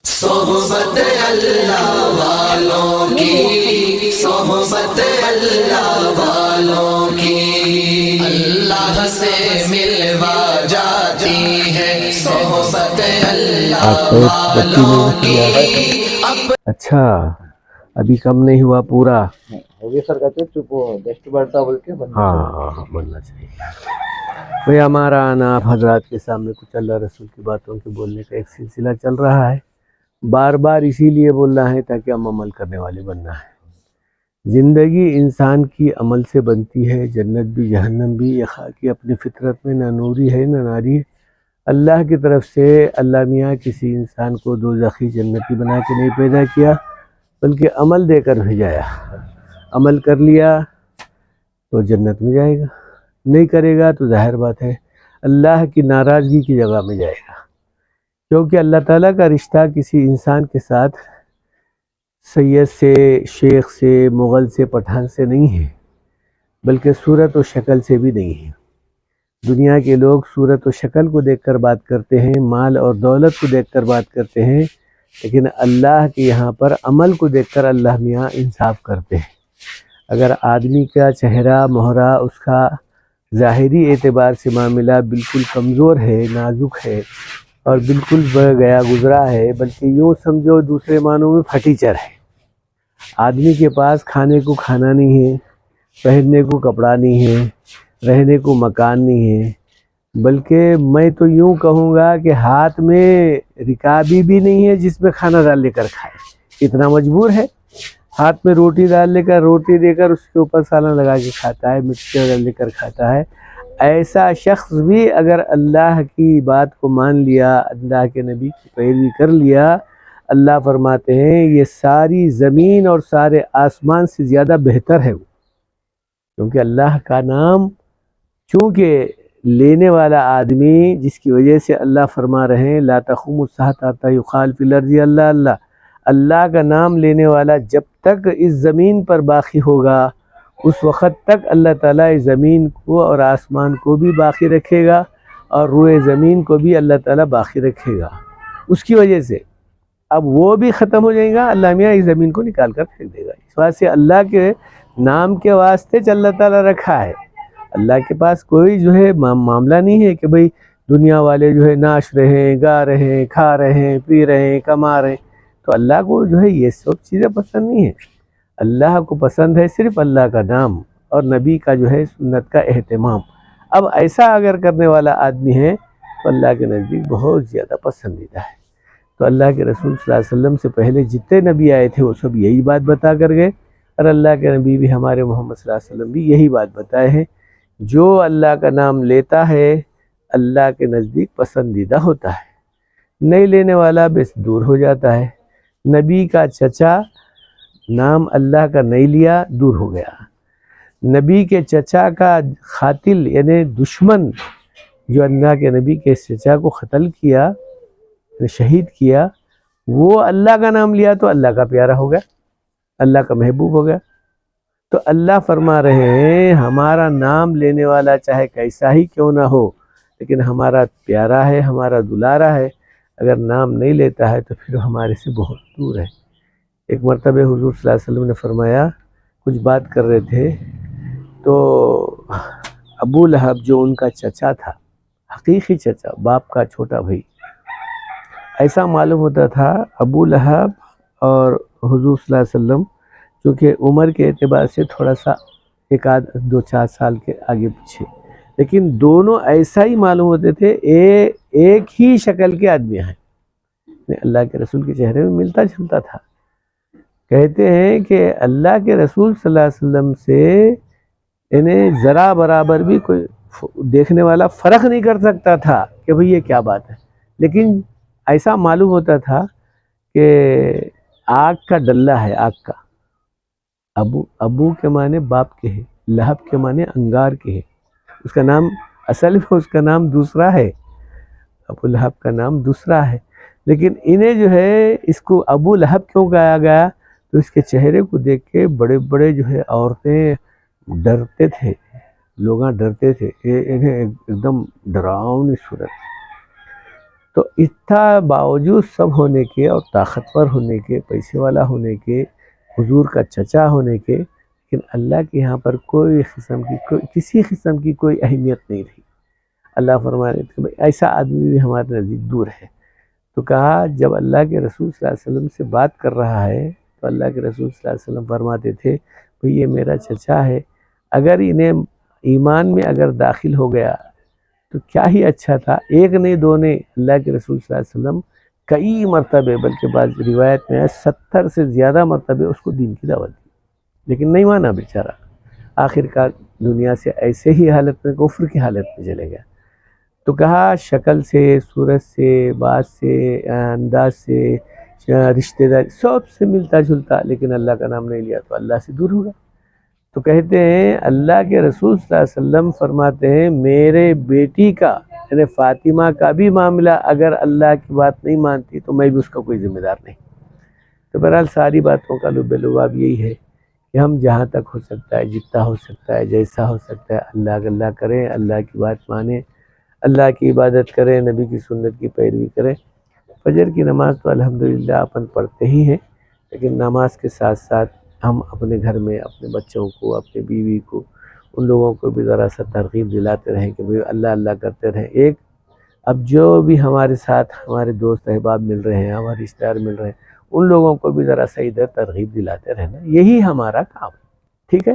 صحبت اللہ والوں کی، صحبت اللہ والوں کی، اللہ سے ملوا جاتی ہے صحبت اللہ والوں کی۔ اچھا ابھی کم نہیں ہوا پورا؟ ہو گیا سر، کہتے چپ ٹیسٹ بڑھتا بول کے ہاں بننا چاہیے بھئی۔ ہمارا آنا آپ حضرات کے سامنے کچھ اللہ رسول کی باتوں کے بولنے کا ایک سلسلہ چل رہا ہے، بار بار اسی لیے بول رہا ہے تاکہ ہم عمل کرنے والے بننا ہے۔ زندگی انسان کی عمل سے بنتی ہے، جنت بھی جہنم بھی، یہ خاکی اپنی فطرت میں نہ نوری ہے نہ ناری ہے۔ اللہ کی طرف سے اللہ میاں کسی انسان کو دوزخی جنتی بنا کے نہیں پیدا کیا، بلکہ عمل دے کر بھیجایا۔ عمل کر لیا تو جنت میں جائے گا، نہیں کرے گا تو ظاہر بات ہے اللہ کی ناراضگی کی جگہ میں جائے گا، کیونکہ اللہ تعالیٰ کا رشتہ کسی انسان کے ساتھ سید سے، شیخ سے، مغل سے، پٹھان سے نہیں ہے، بلکہ صورت و شکل سے بھی نہیں ہے۔ دنیا کے لوگ صورت و شکل کو دیکھ کر بات کرتے ہیں، مال اور دولت کو دیکھ کر بات کرتے ہیں، لیکن اللہ کے یہاں پر عمل کو دیکھ کر اللہ میاں انصاف کرتے ہیں۔ اگر آدمی کا چہرہ مہرہ اس کا ظاہری اعتبار سے معاملہ بالکل کمزور ہے، نازک ہے اور بالکل گیا گزرا ہے، بلکہ یوں سمجھو دوسرے معنوں میں پھٹیچر ہے، آدمی کے پاس کھانے کو کھانا نہیں ہے، پہننے کو کپڑا نہیں ہے، رہنے کو مکان نہیں ہے، بلکہ میں تو یوں کہوں گا کہ ہاتھ میں رکابی بھی نہیں ہے جس میں کھانا ڈال لے کر کھائے، اتنا مجبور ہے۔ ہاتھ میں روٹی ڈال لے کر، روٹی دے کر اس کے اوپر سالن لگا کے کھاتا ہے، مرچی ڈال لے کر کھاتا ہے۔ ایسا شخص بھی اگر اللہ کی بات کو مان لیا، اللہ کے نبی کی پیروی کر لیا، اللہ فرماتے ہیں یہ ساری زمین اور سارے آسمان سے زیادہ بہتر ہے وہ، کیونکہ اللہ کا نام چونکہ لینے والا آدمی، جس کی وجہ سے اللہ فرما رہے ہیں لا تقوم الساعة حتى يقال في الارض اللہ اللہ، اللہ کا نام لینے والا جب تک اس زمین پر باقی ہوگا اس وقت تک اللہ تعالیٰ اس زمین کو اور آسمان کو بھی باقی رکھے گا، اور روئے زمین کو بھی اللہ تعالیٰ باقی رکھے گا۔ اس کی وجہ سے اب وہ بھی ختم ہو جائے گا، اللہ میاں اس زمین کو نکال کر پھینک دے گا۔ اس واسطے سے اللہ کے نام کے واسطے اللہ تعالیٰ رکھا ہے۔ اللہ کے پاس کوئی جو ہے معاملہ نہیں ہے کہ بھئی دنیا والے جو ہے ناچ رہے ہیں، گا رہے ہیں، کھا رہے ہیں، پی رہے ہیں، کما رہے ہیں، تو اللہ کو جو ہے یہ سب چیزیں پسند نہیں ہیں۔ اللہ کو پسند ہے صرف اللہ کا نام اور نبی کا جو ہے سنت کا اہتمام۔ اب ایسا اگر کرنے والا آدمی ہے تو اللہ کے نزدیک بہت زیادہ پسندیدہ ہے۔ تو اللہ کے رسول صلی اللہ علیہ وسلم سے پہلے جتنے نبی آئے تھے وہ سب یہی بات بتا کر گئے، اور اللہ کے نبی بھی ہمارے محمد صلی اللہ علیہ وسلم بھی یہی بات بتائے ہیں، جو اللہ کا نام لیتا ہے اللہ کے نزدیک پسندیدہ ہوتا ہے، نہیں لینے والا بس دور ہو جاتا ہے۔ نبی کا چچا نام اللہ کا نہیں لیا، دور ہو گیا۔ نبی کے چچا کا قاتل یعنی دشمن جو اللہ کے نبی کے چچا کو قتل کیا، شہید کیا، وہ اللہ کا نام لیا تو اللہ کا پیارا ہو گیا، اللہ کا محبوب ہو گیا۔ تو اللہ فرما رہے ہیں ہمارا نام لینے والا چاہے کیسا ہی کیوں نہ ہو، لیکن ہمارا پیارا ہے، ہمارا دلارا ہے، اگر نام نہیں لیتا ہے تو پھر ہمارے سے بہت دور ہے۔ ایک مرتبہ حضور صلی اللہ علیہ وسلم نے فرمایا، کچھ بات کر رہے تھے تو ابو لہب جو ان کا چچا تھا، حقیقی چچا، باپ کا چھوٹا بھائی، ایسا معلوم ہوتا تھا ابو لہب اور حضور صلی اللہ علیہ وسلم چونکہ عمر کے اعتبار سے تھوڑا سا ایک آدھ دو چار سال کے آگے پیچھے، لیکن دونوں ایسا ہی معلوم ہوتے تھے، ایک ہی شکل کے آدمی ہیں، اللہ کے رسول کے چہرے میں ملتا جلتا تھا۔ کہتے ہیں کہ اللہ کے رسول صلی اللہ علیہ وسلم سے انہیں ذرا برابر بھی کوئی دیکھنے والا فرق نہیں کر سکتا تھا کہ بھئی یہ کیا بات ہے، لیکن ایسا معلوم ہوتا تھا کہ آگ کا ڈلہ ہے، آگ کا۔ ابو کے معنی باپ کے ہیں، لہب کے معنی انگار کے ہیں، اس کا نام اصل میں اس کا نام دوسرا ہے، ابو لہب کا نام دوسرا ہے، لیکن انہیں جو ہے اس کو ابو لہب کیوں کہا گیا تو اس کے چہرے کو دیکھ کے بڑے بڑے جو ہے عورتیں ڈرتے تھے، لوگاں ڈرتے تھے، انہیں ایک دم ڈراؤنی صورت۔ تو اتنا باوجود سب ہونے کے اور طاقتور ہونے کے، پیسے والا ہونے کے، حضور کا چچا ہونے کے، لیکن اللہ کے یہاں پر کسی قسم کی کوئی اہمیت نہیں رہی۔ اللہ فرما رہے تھے ایسا آدمی بھی ہمارے نزدیک دور ہے۔ تو کہا جب اللہ کے رسول صلی اللہ علیہ وسلم سے بات کر رہا ہے تو اللہ کے رسول صلی اللہ علیہ وسلم فرماتے تھے بھئی یہ میرا چچا ہے، اگر انہیں ایمان میں اگر داخل ہو گیا تو کیا ہی اچھا تھا۔ ایک نہیں دو نہیں، اللہ کے رسول صلی اللہ علیہ وسلم کئی مرتبے، بلکہ بعض روایت میں 70 سے زیادہ مرتبے اس کو دین کی دعوت دی، لیکن نہیں مانا بیچارہ، آخر کار دنیا سے ایسے ہی حالت میں کفر کی حالت میں چلے گیا۔ تو کہا شکل سے، صورت سے، بات سے، انداز سے، رشتہ داری سب سے ملتا جلتا، لیکن اللہ کا نام نہیں لیا تو اللہ سے دور ہوگا۔ تو کہتے ہیں اللہ کے رسول صلی اللہ علیہ وسلم فرماتے ہیں میرے بیٹی کا یعنی فاطمہ کا بھی معاملہ اگر اللہ کی بات نہیں مانتی تو میں بھی اس کا کوئی ذمہ دار نہیں۔ تو بہرحال ساری باتوں کا لب لباب یہی ہے کہ ہم جہاں تک ہو سکتا ہے، جتنا ہو سکتا ہے، جیسا ہو سکتا ہے، اللہ کریں، اللہ کی بات مانیں، اللہ کی عبادت کریں، نبی کی سنت کی پیروی کریں۔ فجر کی نماز تو الحمدللہ اپن پڑھتے ہی ہیں، لیکن نماز کے ساتھ ساتھ ہم اپنے گھر میں اپنے بچوں کو، اپنے بیوی کو، ان لوگوں کو بھی ذرا سا ترغیب دلاتے رہیں کہ بھئی اللہ کرتے رہیں۔ اب جو بھی ہمارے ساتھ ہمارے دوست احباب مل رہے ہیں، ہمارے رشتہ دار مل رہے ہیں، ان لوگوں کو بھی ذرا سا ادھر ترغیب دلاتے رہنا، یہی ہمارا کام ہے، ٹھیک ہے۔